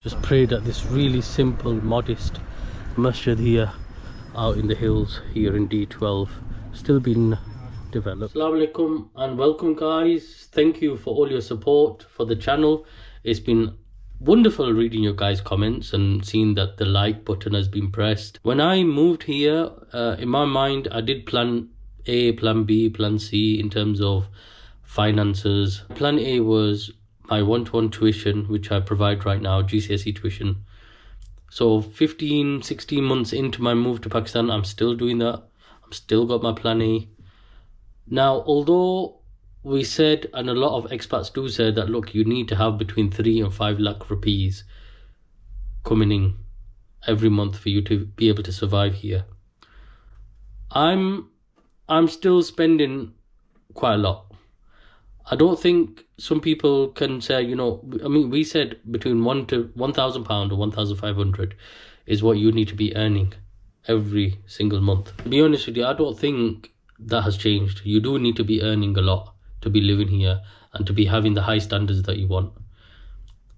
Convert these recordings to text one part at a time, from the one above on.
Just prayed at this really simple, modest masjid here out in the hills here in D12, still being developed. Assalamu alaikum and welcome guys. Thank you for all your support for the channel. It's been wonderful reading your guys' comments and seeing that the like button has been pressed. When I moved here, in my mind I did plan A, plan B, plan C in terms of finances. Plan A was my one-to-one tuition, which I provide right now, GCSE tuition. So 16 months into my move to Pakistan, I'm still doing that. I'm still got my plan A. Now, although we said, and a lot of expats do say that, look, you need to have between 3 and 5 lakh rupees coming in every month for you to be able to survive here. I'm still spending quite a lot. I don't think some people can say, you know, I mean, we said between £1,000 or 1,500 is what you need to be earning every single month. To be honest with you, I don't think that has changed. You do need to be earning a lot to be living here and to be having the high standards that you want.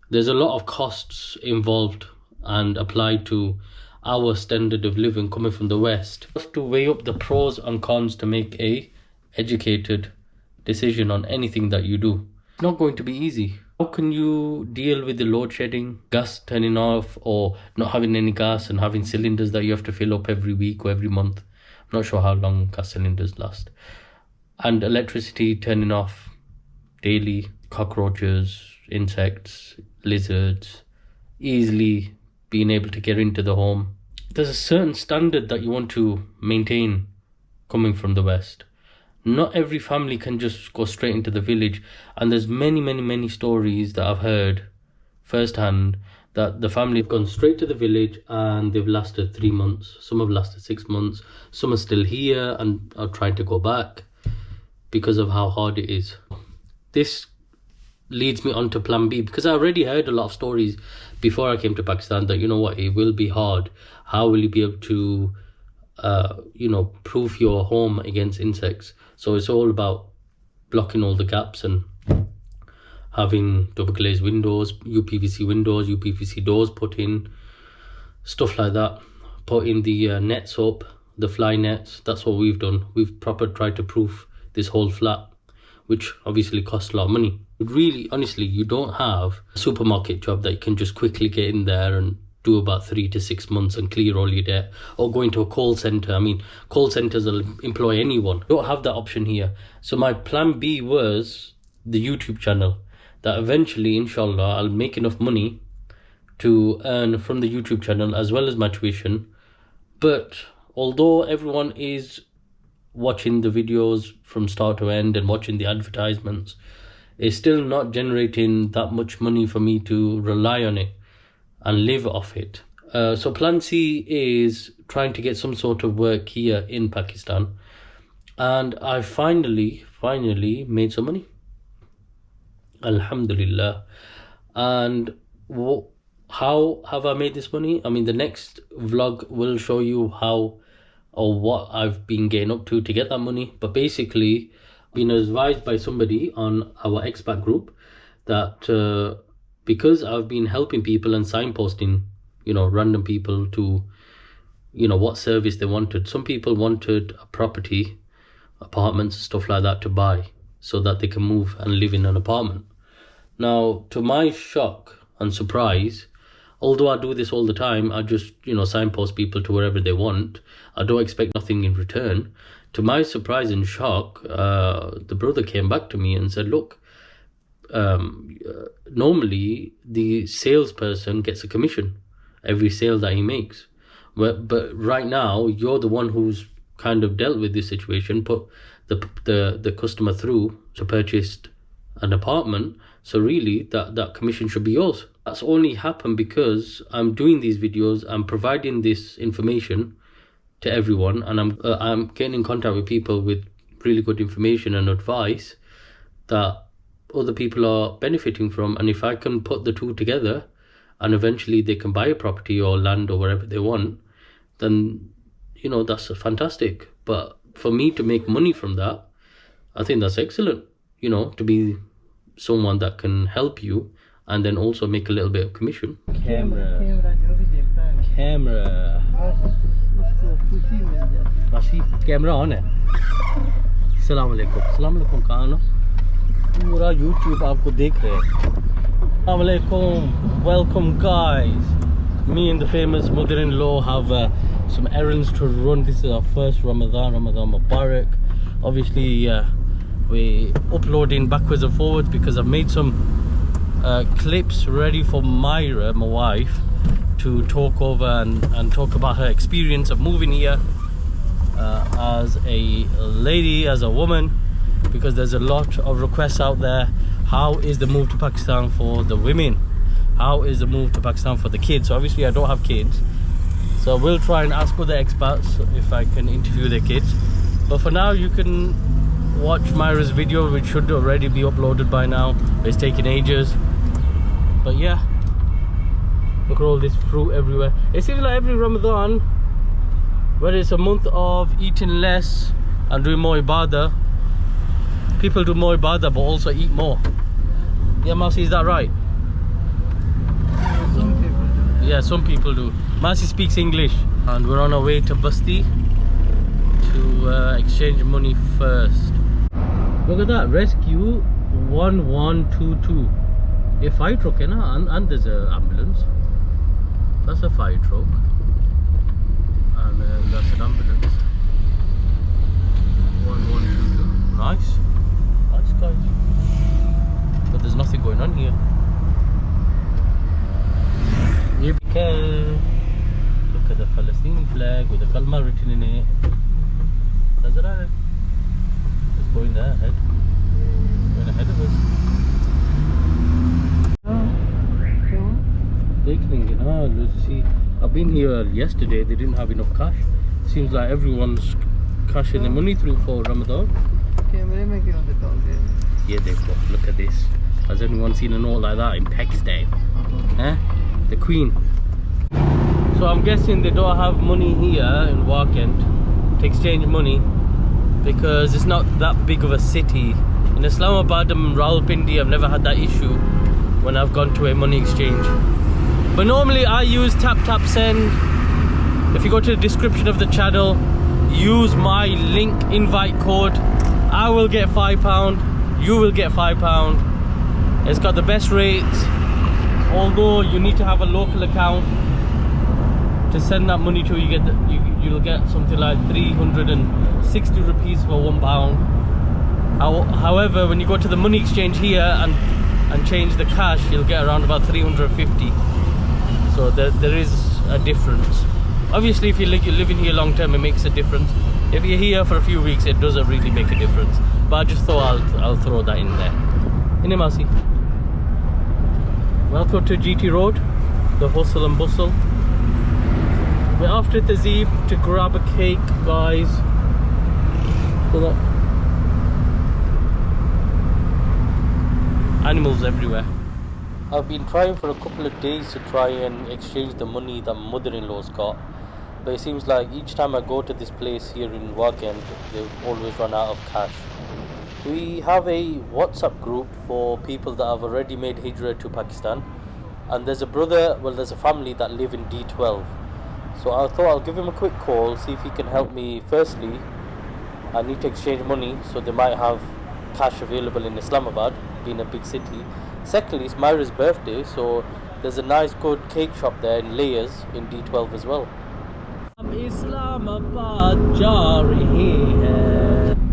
There's a lot of costs involved and applied to our standard of living coming from the West. You have to weigh up the pros and cons to make a educated decision on anything that you do. It's not going to be easy. How can you deal with the load shedding, gas turning off, or not having any gas and having cylinders that you have to fill up every week or every month? I'm not sure how long gas cylinders last. And electricity turning off daily, cockroaches, insects, lizards, easily being able to get into the home. There's a certain standard that you want to maintain coming from the West. Not every family can just go straight into the village, and there's many stories that I've heard firsthand that the family have gone straight to the village and they've lasted 3 months. Some have lasted 6 months. Some are still here and are trying to go back because of how hard it is. This leads me on to plan B, because I already heard a lot of stories before I came to Pakistan that, you know what, it will be hard. How will you be able to proof your home against insects? So it's all about blocking all the gaps and having double glazed windows, UPVC windows, UPVC doors put in, stuff like that. Putting the nets up, the fly nets. That's what we've done. We've proper tried to proof this whole flat, which obviously costs a lot of money. Really, honestly, you don't have a supermarket job that you can just quickly get in there and do about 3 to 6 months and clear all your debt, or go into a call center. I mean, call centers will employ anyone. You don't have that option here. So my plan B was the YouTube channel, that eventually, inshallah, I'll make enough money to earn from the YouTube channel as well as my tuition. But although everyone is watching the videos from start to end and watching the advertisements, it's still not generating that much money for me to rely on it and live off it. So plan C is trying to get some sort of work here in Pakistan. And I finally made some money. Alhamdulillah. And how have I made this money? I mean, the next vlog will show you how or what I've been getting up to get that money. But basically, I've been advised by somebody on our expat group that because I've been helping people and signposting, random people to, what service they wanted. Some people wanted a property, apartments, stuff like that to buy so that they can move and live in an apartment. Now, to my shock and surprise, although I do this all the time, I just, signpost people to wherever they want. I don't expect nothing in return. To my surprise and shock, the brother came back to me and said, look, normally the salesperson gets a commission every sale that he makes, but right now you're the one who's kind of dealt with this situation, put the customer through to purchase an apartment, so really that commission should be yours. That's only happened because I'm doing these videos, I'm providing this information to everyone, and I'm getting in contact with people with really good information and advice that other people are benefiting from. And if I can put the two together and eventually they can buy a property or land or wherever they want, then that's fantastic. But for me to make money from that, I think that's excellent, to be someone that can help you and then also make a little bit of commission. Camera जो भी देखता है Camera. उसको खुशी मिल जाती है। मासी camera on है। अस्सलाम वालेकुम कहाँ ना पूरा YouTube आपको देख रहे हैं। Assalamu alaikum, welcome guys. Me and the famous mother-in-law have some errands to run. This is our first Ramadan Mubarak. Obviously we're uploading backwards and forwards because I've made some clips ready for Myra, my wife, to talk over and talk about her experience of moving here as a lady, as a woman, because there's a lot of requests out there. How is the move to Pakistan for the women? How is the move to Pakistan for the kids? So obviously I don't have kids, so we'll try and ask other expats if I can interview their kids. But for now you can watch Myra's video, which should already be uploaded by now. It's taking ages, but yeah, look at all this fruit everywhere. It seems like every Ramadan, where it's a month of eating less and doing more ibadah, people do more ibadah but also eat more. Yeah, Masi, is that right? Some people do. Yeah, some people do. Masi speaks English, and we're on our way to Basti to exchange money first. Look at that, rescue 1122. A fire truck, you know, and there's an ambulance. That's a fire truck, and then that's an ambulance. 1122. Nice, nice guys. But there's nothing going on here. Here we can look at the Palestinian flag with the kalma written in it. That's right. It's going there ahead. Going ahead of us. Let's see. I've been here yesterday. They didn't have enough cash. Seems like everyone's cashing their money through for Ramadan. कैमरे में क्यों दिखाओगे? Yeah, look at this. Has anyone seen a note like that in Pakistan? Eh? The Queen. So I'm guessing they don't have money here in Wakend to exchange money because it's not that big of a city. In Islamabad and Rawalpindi, I've never had that issue when I've gone to a money exchange. But normally I use tap send. If you go to the description of the channel, use my link invite code, I will get £5, you will get £5. It's got the best rates, although you need to have a local account to send that money to. You'll get something like 360 rupees for £1. However, when you go to the money exchange here and change the cash, you'll get around about 350. So there is a difference. Obviously, if you're living here long term, it makes a difference. If you're here for a few weeks, it doesn't really make a difference. But I just thought I'll throw that in there. Inne Masi. Welcome to GT Road, the hustle and bustle. We're after Tazeeb to grab a cake, guys. Look at that. Animals everywhere. I've been trying for a couple of days to try and exchange the money that my mother-in-law's got, but it seems like each time I go to this place here in Wakend, they've always run out of cash. We have a WhatsApp group for people that have already made hijrah to Pakistan, and there's a family that live in D12. So I thought I'll give him a quick call, see if he can help me. Firstly, I need to exchange money, so they might have cash available in Islamabad, being a big city. Secondly, it's Myra's birthday, so there's a nice good cake shop there in Layers in D12 as well.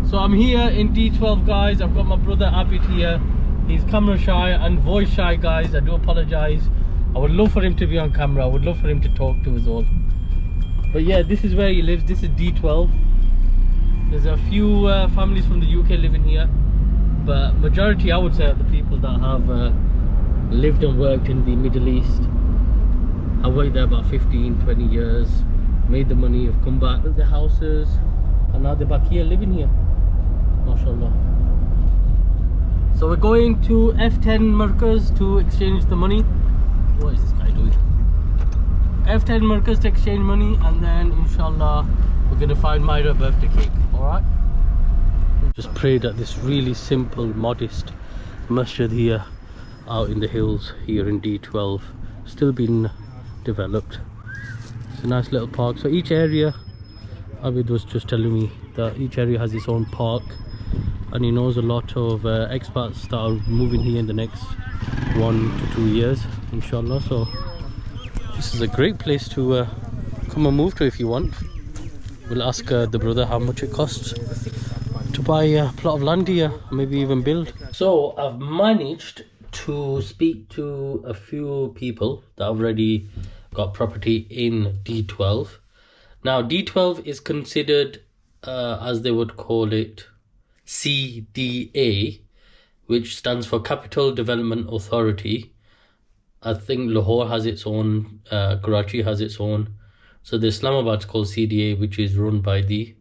So I'm here in D12, guys. I've got my brother Abid here. He's camera shy and voice shy, guys. I do apologize. I would love for him to be on camera. I would love for him to talk to us all. But yeah, this is where he lives. This is D12. There's a few families from the UK living here, but majority, I would say, are the people that have lived and worked in the Middle East. I worked there about 15-20 years, made the money, have come back, built their houses, and now they're back here living here, mashallah. So we're going to F10 Markaz to exchange the money. What is this guy doing? F10 Markaz to exchange money, and then inshallah we're going to find Myra birthday cake. Alright? Just prayed at this really simple, modest masjid here out in the hills here in D12, still being developed. It's a nice little park. So each area, Abid was just telling me that each area has its own park, and he knows a lot of expats that are moving here in the next 1 to 2 years, inshallah. So this is a great place to come and move to if you want. We'll ask the brother how much it costs to buy a plot of land here, maybe even build. So I've managed to speak to a few people that have already got property in D12. Now D12 is considered as they would call it CDA, which stands for Capital Development Authority. I think Lahore has its own, Karachi has its own. So the Islamabad's called CDA, which is run by the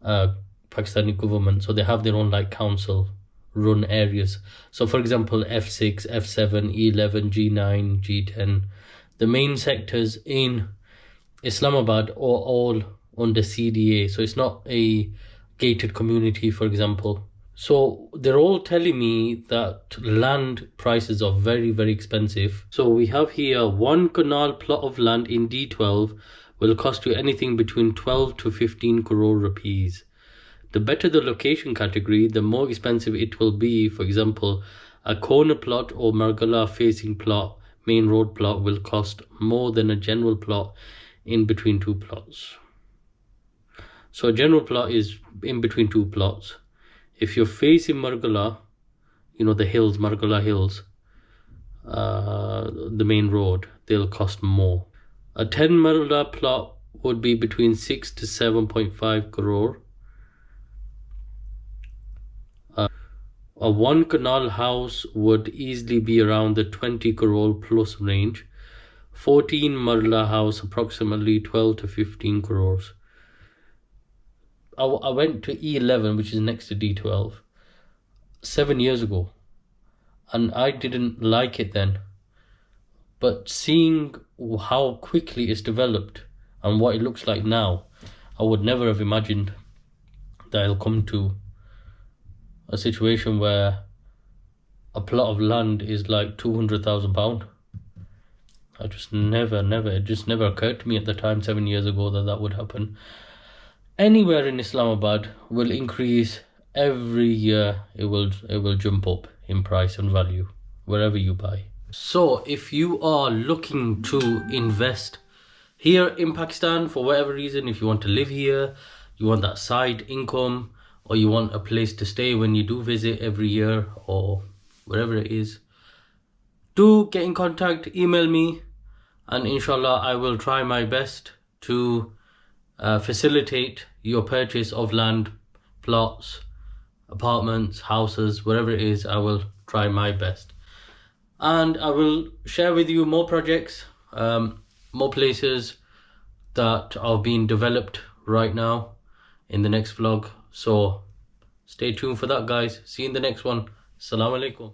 Pakistani government. So they have their own like council run areas. So for example, F6, F7, E11, G9, G10, the main sectors in Islamabad are all under CDA. So it's not a gated community, for example. So they're all telling me that land prices are very, very expensive. So we have here 1 canal plot of land in D12 will cost you anything between 12 to 15 crore rupees. The better the location category, the more expensive it will be. For example, a corner plot or Margala facing plot, main road plot, will cost more than a general plot in between two plots. So a general plot is in between two plots. If you're facing Margala, you know the hills, Margala Hills, the main road, they'll cost more. A 10 Margala plot would be between 6 to 7.5 crore. A 1 canal house would easily be around the 20 crore plus range. 14 Marla house approximately 12 to 15 crores. I went to E11, which is next to D12, 7 years ago, and I didn't like it then. But seeing how quickly it's developed and what it looks like now, I would never have imagined that I'll come to a situation where a plot of land is like £200,000. It just never occurred to me at the time 7 years ago that would happen. Anywhere in Islamabad will increase every year. It will jump up in price and value wherever you buy. So if you are looking to invest here in Pakistan for whatever reason, if you want to live here, you want that side income, or you want a place to stay when you do visit every year or wherever it is, do get in contact, email me, and inshallah I will try my best to facilitate your purchase of land, plots, apartments, houses, whatever it is. I will try my best, and I will share with you more projects, more places that are being developed right now in the next vlog. So stay tuned for that, guys. See you in the next one. Assalamu alaikum.